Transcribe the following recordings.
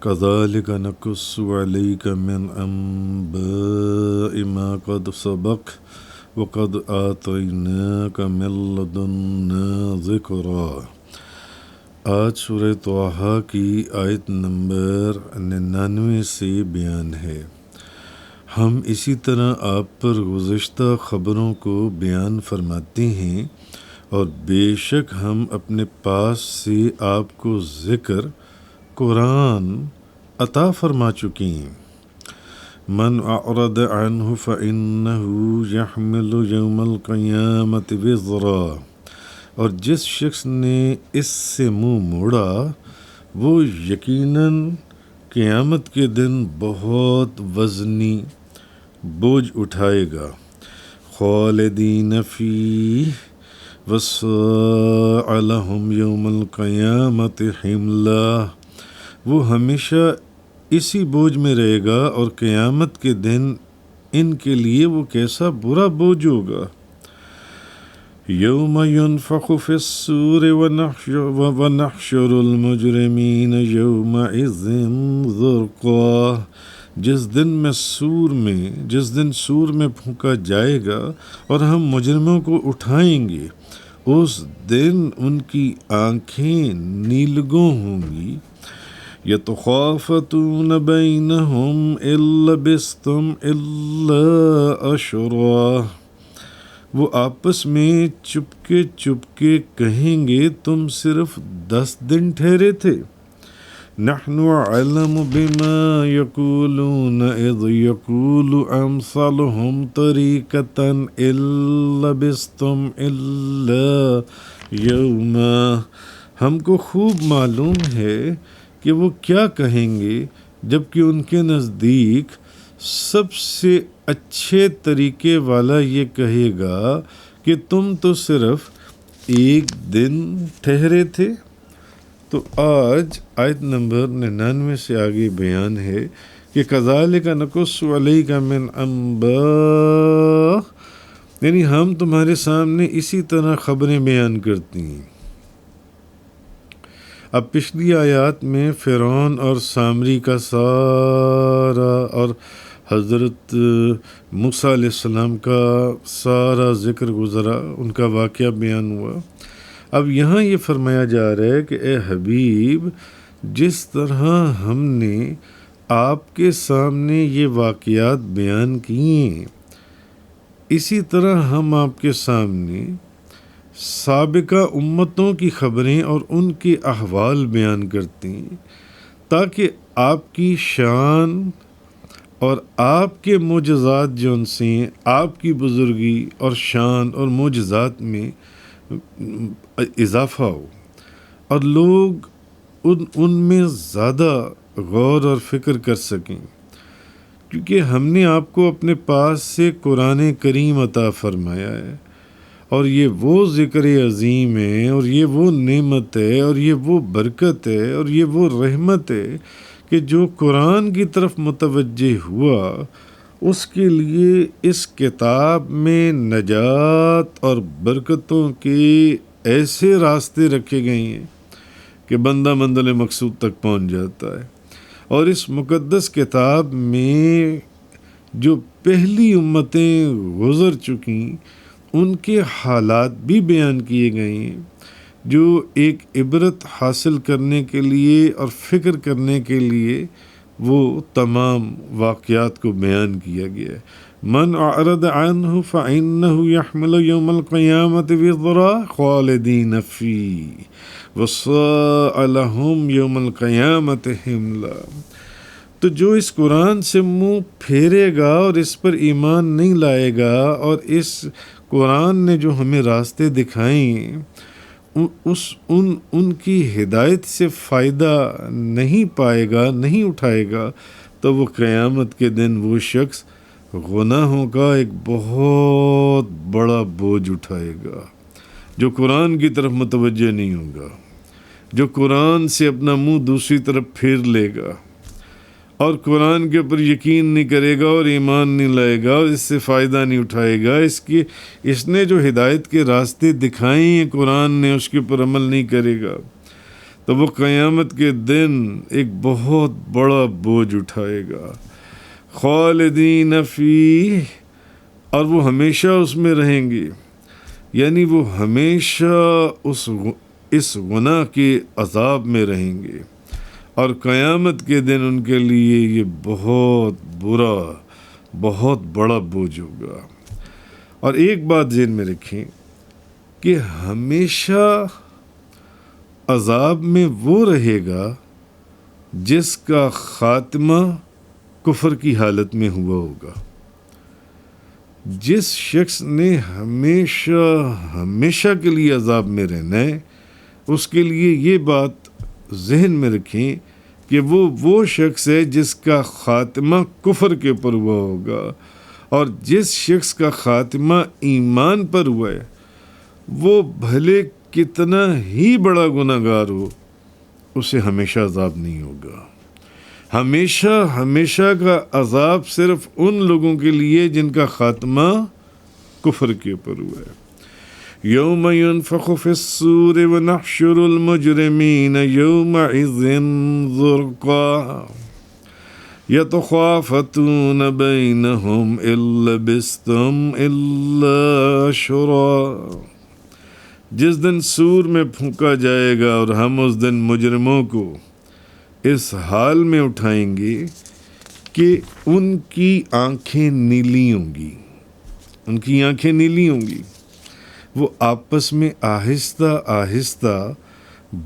كذلك نقص عليك من أنباء ما قد سبق وقد آتيناك من لدنا ذكرا۔ آج سورہ طٰہٰ کی آیت نمبر 99 سے بیان ہے۔ ہم اسی طرح آپ پر گزشتہ خبروں کو بیان فرماتے ہیں، اور بے شک ہم اپنے پاس سے آپ کو ذکر قرآن عطا فرما چکے ہیں۔ من اعرض عنہ فإنہ یحمل یوم القیامة وزرا، اور جس شخص نے اس سے منہ موڑا وہ یقیناً قیامت کے دن بہت وزنی بوجھ اٹھائے گا۔ خالدین فیہ وساء لہم یوم القیامة حملا، وہ ہمیشہ اسی بوجھ میں رہے گا اور قیامت کے دن ان کے لیے وہ کیسا برا بوجھ ہوگا۔ یوم ینفخ فی الصور ونحشر المجرمین یومئذ زرقا، جس دن سور میں پھونکا جائے گا اور ہم مجرموں کو اٹھائیں گے، اس دن ان کی آنکھیں نیلگوں ہوں گی۔ یتخافتون بینہم ان لبثتم الا عشرا، وہ آپس میں چپکے چپکے کہیں گے تم صرف 10 دن ٹھہرے تھے۔ نحن اعلم بما یقولون اذ یقول امثلهم طریقة ان لبثتم الا یوما، ہم کو خوب معلوم ہے کہ وہ کیا کہیں گے، جبکہ ان کے نزدیک سب سے اچھے طریقے والا یہ کہے گا کہ تم تو صرف 1 دن ٹھہرے تھے۔ تو آج آیت نمبر 99 سے آگے بیان ہے کہ کذالک نقص علیک من انباء، یعنی ہم تمہارے سامنے اسی طرح خبریں بیان کرتی ہیں۔ اب پچھلی آیات میں فرعون اور سامری کا سارا اور حضرت موسیٰ علیہ السلام کا سارا ذکر گزرا، ان کا واقعہ بیان ہوا۔ اب یہاں یہ فرمایا جا رہا ہے کہ اے حبیب، جس طرح ہم نے آپ کے سامنے یہ واقعات بیان کیے ہیں، اسی طرح ہم آپ کے سامنے سابقہ امتوں کی خبریں اور ان کے احوال بیان کرتے ہیں، تاکہ آپ کی شان اور آپ کے معجزات جو ان سے ہیں، آپ کی بزرگی اور شان اور معجزات میں اضافہ ہو، اور لوگ ان میں زیادہ غور اور فکر کر سکیں، کیونکہ ہم نے آپ کو اپنے پاس سے قرآن کریم عطا فرمایا ہے، اور یہ وہ ذکر عظیم ہے، اور یہ وہ نعمت ہے، اور یہ وہ برکت ہے، اور یہ وہ رحمت ہے کہ جو قرآن کی طرف متوجہ ہوا اس کے لیے اس کتاب میں نجات اور برکتوں کے ایسے راستے رکھے گئے ہیں کہ بندہ منزل مقصود تک پہنچ جاتا ہے۔ اور اس مقدس کتاب میں جو پہلی امتیں گزر چکیں ان کے حالات بھی بیان کیے گئے ہیں، جو ایک عبرت حاصل کرنے کے لیے اور فکر کرنے کے لیے وہ تمام واقعات کو بیان کیا گیا ہے۔ من اعرض عنہ فإنہ یحمل یوم القیامة وزرا خالدین فیہ وساء لہم یوم القیامة حملا، تو جو اس قرآن سے منہ پھیرے گا اور اس پر ایمان نہیں لائے گا، اور اس قرآن نے جو ہمیں راستے دکھائے ان کی ہدایت سے فائدہ نہیں پائے گا، نہیں اٹھائے گا، تو وہ قیامت کے دن وہ شخص گناہوں کا ایک بہت بڑا بوجھ اٹھائے گا۔ جو قرآن کی طرف متوجہ نہیں ہوگا، جو قرآن سے اپنا منہ دوسری طرف پھیر لے گا اور قرآن کے اوپر یقین نہیں کرے گا اور ایمان نہیں لائے گا اور اس سے فائدہ نہیں اٹھائے گا، اس نے جو ہدایت کے راستے دکھائے ہیں قرآن نے، اس کے اوپر عمل نہیں کرے گا، تو وہ قیامت کے دن ایک بہت بڑا بوجھ اٹھائے گا. خالدین فیہ، اور وہ ہمیشہ اس میں رہیں گے، یعنی وہ ہمیشہ اس گناہ کے عذاب میں رہیں گے، اور قیامت کے دن ان کے لیے یہ بہت برا، بہت بڑا بوجھ ہوگا. اور ایک بات ذہن میں رکھیں کہ ہمیشہ عذاب میں وہ رہے گا جس کا خاتمہ کفر کی حالت میں ہوا ہوگا. جس شخص نے ہمیشہ کے لیے عذاب میں رہنا ہے، اس کے لیے یہ بات ذہن میں رکھیں کہ وہ شخص ہے جس کا خاتمہ کفر کے اوپر ہوا ہوگا، اور جس شخص کا خاتمہ ایمان پر ہوا ہے وہ بھلے کتنا ہی بڑا گناہ گار ہو، اسے ہمیشہ عذاب نہیں ہوگا. ہمیشہ کا عذاب صرف ان لوگوں کے لیے جن کا خاتمہ کفر کے اوپر ہوا ہے. یوم ینفخ فی الصور ونحشر المجرمین یومئذ زرقا یتخافتون بینہم ان لبثتم الا عشرا. جس دن سور میں پھونکا جائے گا اور ہم اس دن مجرموں کو اس حال میں اٹھائیں گے کہ ان کی آنکھیں نیلی ہوں گی، ان کی آنکھیں نیلی ہوں گی. وہ آپس میں آہستہ آہستہ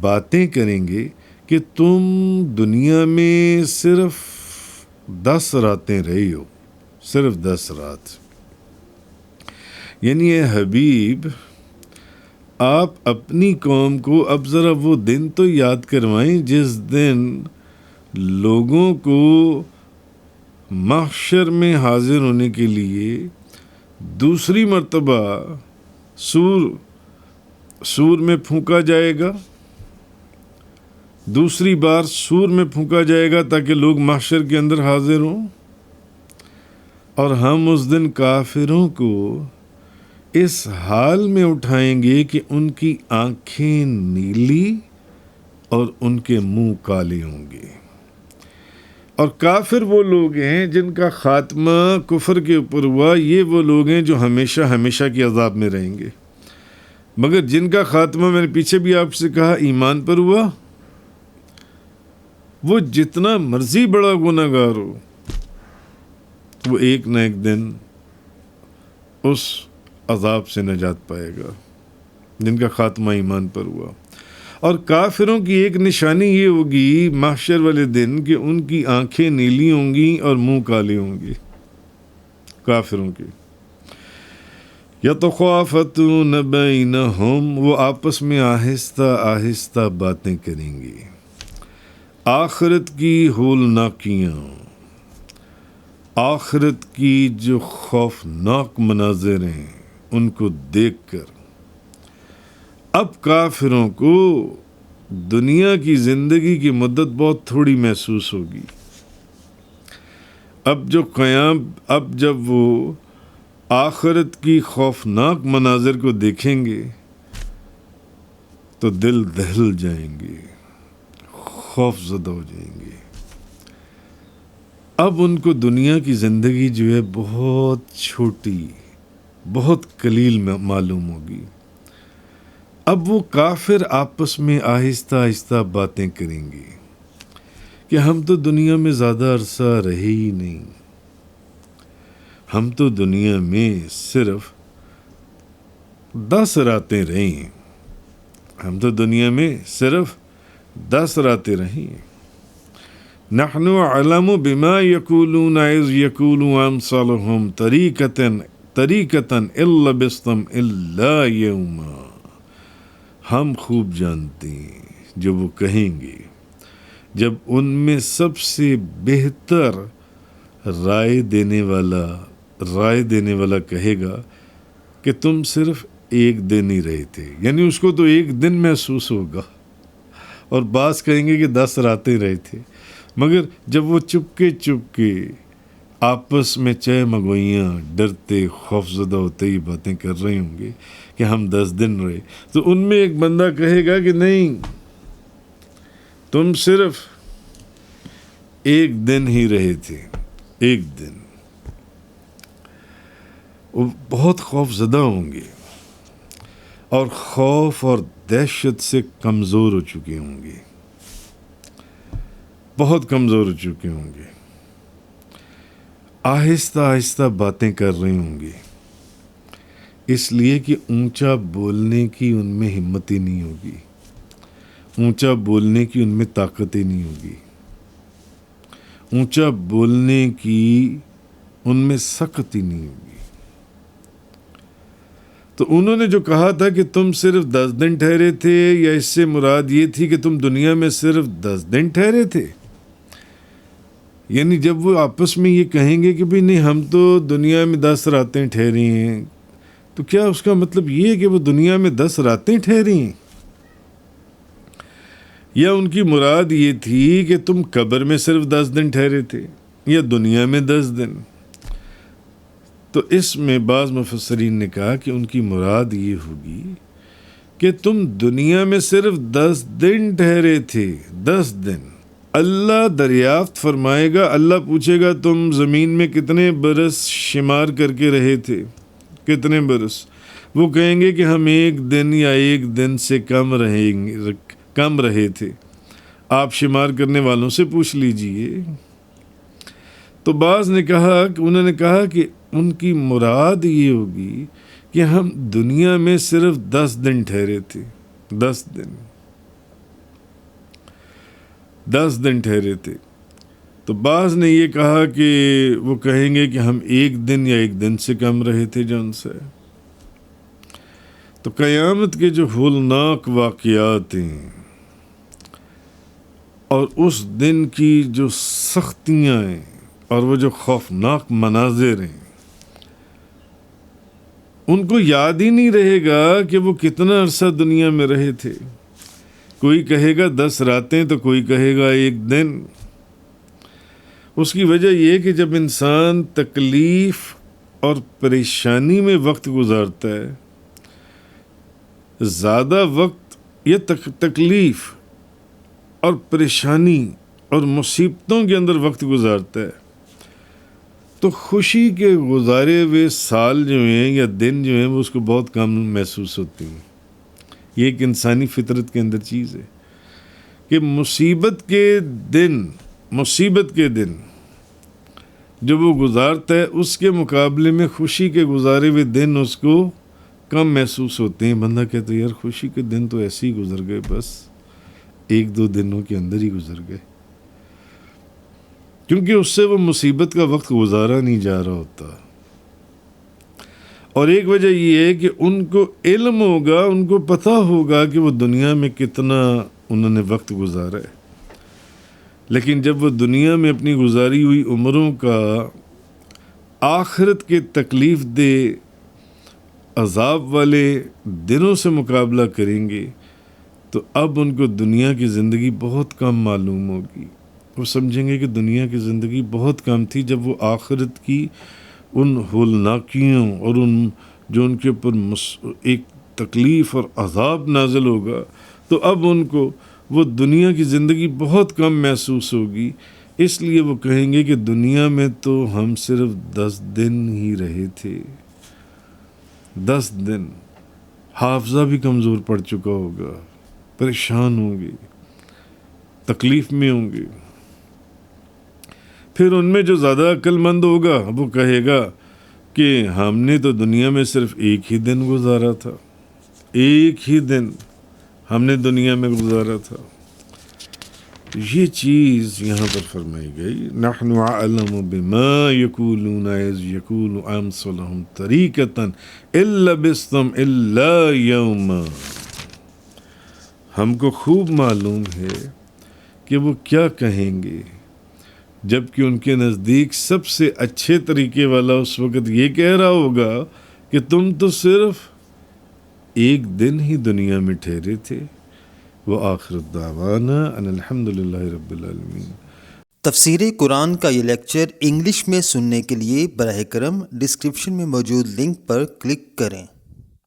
باتیں کریں گے کہ تم دنیا میں صرف 10 راتیں رہی ہو، صرف 10 رات. یعنی اے حبیب، آپ اپنی قوم کو اب ذرا وہ دن تو یاد کروائیں جس دن لوگوں کو محشر میں حاضر ہونے کے لیے دوسری مرتبہ سور میں پھونکا جائے گا، دوسری بار سور میں پھونکا جائے گا تاکہ لوگ محشر کے اندر حاضر ہوں، اور ہم اس دن کافروں کو اس حال میں اٹھائیں گے کہ ان کی آنکھیں نیلی اور ان کے منہ کالے ہوں گے. اور کافر وہ لوگ ہیں جن کا خاتمہ کفر کے اوپر ہوا، یہ وہ لوگ ہیں جو ہمیشہ کے عذاب میں رہیں گے. مگر جن کا خاتمہ میں نے پیچھے بھی آپ سے کہا ایمان پر ہوا، وہ جتنا مرضی بڑا گناہ گار ہو، وہ ایک نہ ایک دن اس عذاب سے نجات پائے گا جن کا خاتمہ ایمان پر ہوا. اور کافروں کی ایک نشانی یہ ہوگی محشر والے دن کہ ان کی آنکھیں نیلی ہوں گی اور منہ کالے ہوں گے. کافروں کے یتخافتون بینہم، وہ آپس میں آہستہ آہستہ باتیں کریں گے. آخرت کی ہولناکیاں، آخرت کی جو خوفناک مناظر ہیں ان کو دیکھ کر اب کافروں کو دنیا کی زندگی کی مدت بہت تھوڑی محسوس ہوگی. اب جب وہ آخرت کی خوفناک مناظر کو دیکھیں گے تو دل دہل جائیں گے، خوف زدہ ہو جائیں گے. اب ان کو دنیا کی زندگی جو ہے بہت چھوٹی، بہت قلیل معلوم ہوگی. اب وہ کافر آپس میں آہستہ آہستہ باتیں کریں گے کہ ہم تو دنیا میں زیادہ عرصہ رہے ہی نہیں، ہم تو دنیا میں صرف 10 راتیں رہے ہیں، ہم تو دنیا میں صرف 10 راتیں رہی ہیں. نحن علم بما یقولون اذ یقول امثالهم طریقة الا بستم الا یوما. ہم خوب جانتے ہیں جو وہ کہیں گے جب ان میں سب سے بہتر رائے دینے والا کہے گا کہ تم صرف ایک دن ہی رہے تھے. یعنی اس کو تو ایک دن محسوس ہوگا، اور بعض کہیں گے کہ 10 راتیں رہے تھے. مگر جب وہ چپکے آپس میں چہ مگوئیاں ڈرتے خوفزدہ ہوتے ہی باتیں کر رہے ہوں گے کہ ہم 10 دن رہے، تو ان میں ایک بندہ کہے گا کہ نہیں، تم صرف ایک دن ہی رہے تھے، ایک دن. وہ بہت خوف زدہ ہوں گے اور خوف اور دہشت سے کمزور ہو چکے ہوں گے، بہت کمزور ہو چکے ہوں گے. آہستہ آہستہ باتیں کر رہے ہوں گے، اس لیے کہ اونچا بولنے کی ان میں ہمت ہی نہیں ہوگی، اونچا بولنے کی ان میں طاقت ہی نہیں ہوگی، اونچا بولنے کی ان میں سخت ہی نہیں ہوگی. تو انہوں نے جو کہا تھا کہ تم صرف 10 دن ٹھہرے تھے، یا اس سے مراد یہ تھی کہ تم دنیا میں صرف 10 دن ٹھہرے تھے؟ یعنی جب وہ آپس میں یہ کہیں گے کہ بھی نہیں ہم تو دنیا میں 10 راتیں ٹھہری ہیں، تو کیا اس کا مطلب یہ ہے کہ وہ دنیا میں 10 راتیں ٹھہری ہیں؟ یا ان کی مراد یہ تھی کہ تم قبر میں صرف 10 دن ٹھہرے تھے، یا دنیا میں 10 دن؟ تو اس میں بعض مفسرین نے کہا کہ ان کی مراد یہ ہوگی کہ تم دنیا میں صرف 10 دن ٹھہرے تھے، 10 دن. اللہ دریافت فرمائے گا، اللہ پوچھے گا تم زمین میں کتنے برس شمار کر کے رہے تھے، کتنے برس؟ وہ کہیں گے کہ ہم 1 دن یا 1 دن سے کم رہے تھے. آپ شمار کرنے والوں سے پوچھ لیجئے. تو بعض نے کہا کہ انہوں نے کہا کہ ان کی مراد یہ ہوگی کہ ہم دنیا میں صرف 10 دن ٹھہرے تھے، 10 دن، 10 دن ٹھہرے تھے. تو بعض نے یہ کہا کہ وہ کہیں گے کہ ہم 1 دن یا 1 دن سے کم رہے تھے جن سے. تو قیامت کے جو ہولناک واقعات ہیں اور اس دن کی جو سختیاں ہیں اور وہ جو خوفناک مناظر ہیں، ان کو یاد ہی نہیں رہے گا کہ وہ کتنا عرصہ دنیا میں رہے تھے. کوئی کہے گا 10 راتیں تو کوئی کہے گا 1 دن. اس کی وجہ یہ کہ جب انسان تکلیف اور پریشانی میں وقت گزارتا ہے، زیادہ وقت یہ تکلیف اور پریشانی اور مصیبتوں کے اندر وقت گزارتا ہے، تو خوشی کے گزارے ہوئے سال جو ہیں یا دن جو ہیں وہ اس کو بہت کم محسوس ہوتی ہیں. یہ ایک انسانی فطرت کے اندر چیز ہے کہ مصیبت کے دن جو وہ گزارتا ہے اس کے مقابلے میں خوشی کے گزارے ہوئے دن اس کو کم محسوس ہوتے ہیں. بندہ کہتا ہے یار خوشی کے دن تو ایسے ہی گزر گئے، بس 1-2 دنوں کے اندر ہی گزر گئے، کیونکہ اس سے وہ مصیبت کا وقت گزارا نہیں جا رہا ہوتا. اور ایک وجہ یہ ہے کہ ان کو علم ہوگا، ان کو پتہ ہوگا کہ وہ دنیا میں کتنا انہوں نے وقت گزارا ہے، لیکن جب وہ دنیا میں اپنی گزاری ہوئی عمروں کا آخرت کے تکلیف دہ عذاب والے دنوں سے مقابلہ کریں گے تو اب ان کو دنیا کی زندگی بہت کم معلوم ہوگی. وہ سمجھیں گے کہ دنیا کی زندگی بہت کم تھی. جب وہ آخرت کی ان ہولناکیوں اور ان جو ان کے اوپر ایک تکلیف اور عذاب نازل ہوگا تو اب ان کو وہ دنیا کی زندگی بہت کم محسوس ہوگی. اس لیے وہ کہیں گے کہ دنیا میں تو ہم صرف 10 دن ہی رہے تھے، 10 دن. حافظہ بھی کمزور پڑ چکا ہوگا، پریشان ہوں گے، تکلیف میں ہوں گے. پھر ان میں جو زیادہ عقل مند ہوگا وہ کہے گا کہ ہم نے تو دنیا میں صرف 1 ہی دن گزارا تھا، 1 ہی دن ہم نے دنیا میں گزارا تھا. یہ چیز یہاں پر فرمائی گئی، نحن اعلم بما یقولون اذ یقول امثلهم طریقۃ الا لبثتم الا یوما. ہم کو خوب معلوم ہے کہ وہ کیا کہیں گے، جبکہ ان کے نزدیک سب سے اچھے طریقے والا اس وقت یہ کہہ رہا ہوگا کہ تم تو صرف 1 دن ہی دنیا میں ٹھہرے تھے. وآخر دعوانا ان الحمدللہ رب العالمین. تفسیر قرآن کا یہ لیکچر انگلش میں سننے کے لیے براہ کرم ڈسکرپشن میں موجود لنک پر کلک کریں.